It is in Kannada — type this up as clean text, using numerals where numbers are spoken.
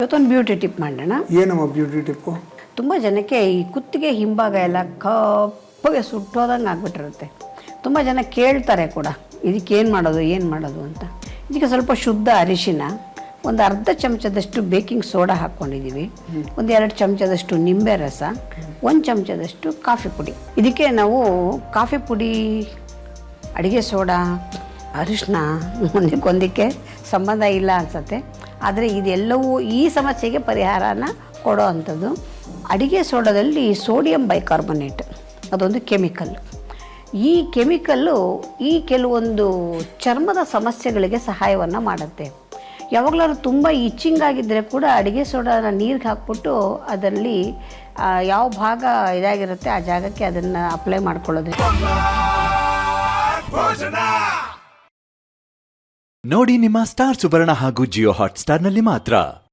ಇವತ್ತೊಂದು ಬ್ಯೂಟಿ ಟಿಪ್ ಮಾಡೋಣ. ಏನಮ್ಮ ಬ್ಯೂಟಿ ಟಿಪ್ಪು? ತುಂಬ ಜನಕ್ಕೆ ಈ ಕುತ್ತಿಗೆ ಹಿಂಭಾಗ ಎಲ್ಲ ಕಪ್ಪಗೆ ಸುಟ್ಟೋದಂಗೆ ಆಗ್ಬಿಟ್ಟಿರುತ್ತೆ. ತುಂಬ ಜನ ಕೇಳ್ತಾರೆ ಕೂಡ, ಇದಕ್ಕೇನು ಮಾಡೋದು ಅಂತ. ಇದಕ್ಕೆ ಸ್ವಲ್ಪ ಶುದ್ಧ ಅರಿಶಿನ, ಒಂದು ಅರ್ಧ ಚಮಚದಷ್ಟು ಬೇಕಿಂಗ್ ಸೋಡಾ ಹಾಕ್ಕೊಂಡಿದ್ದೀವಿ, ಒಂದು 2 ಚಮಚದಷ್ಟು ನಿಂಬೆ ರಸ, 1 ಚಮಚದಷ್ಟು ಕಾಫಿ ಪುಡಿ. ಇದಕ್ಕೆ ನಾವು ಕಾಫಿ ಪುಡಿ, ಅಡುಗೆ ಸೋಡಾ, ಅರಿಶಿನ ಒಂದಕ್ಕೆ ಸಂಬಂಧ ಇಲ್ಲ ಅನಿಸುತ್ತೆ. ಆದರೆ ಇದೆಲ್ಲವೂ ಈ ಸಮಸ್ಯೆಗೆ ಪರಿಹಾರನ ಕೊಡೋ ಅಂಥದ್ದು. ಅಡುಗೆ ಸೋಡಾದಲ್ಲಿ ಸೋಡಿಯಂ ಬೈಕಾರ್ಬೊನೇಟ್ ಅದೊಂದು ಕೆಮಿಕಲ್. ಈ ಕೆಮಿಕಲ್ಲು ಈ ಕೆಲವೊಂದು ಚರ್ಮದ ಸಮಸ್ಯೆಗಳಿಗೆ ಸಹಾಯವನ್ನು ಮಾಡುತ್ತೆ. ಯಾವಾಗಲಾದ್ರೂ ತುಂಬ ಇಚ್ಚಿಂಗ್ ಆಗಿದ್ದರೆ ಕೂಡ ಅಡುಗೆ ಸೋಡಾನ ನೀರಿಗೆ ಹಾಕ್ಬಿಟ್ಟು ಅದರಲ್ಲಿ ಯಾವ ಭಾಗ ಇದಾಗಿರುತ್ತೆ ಆ ಜಾಗಕ್ಕೆ ಅದನ್ನು ಅಪ್ಲೈ ಮಾಡ್ಕೊಳ್ಳೋದು. ನೋಡಿ ನಿಮ್ಮ ಸ್ಟಾರ್ ಸುವರ್ಣ ಹಾಗೂ ಜಿಯೋ ಹಾಟ್ ಸ್ಟಾರ್ನಲ್ಲಿ ಮಾತ್ರ.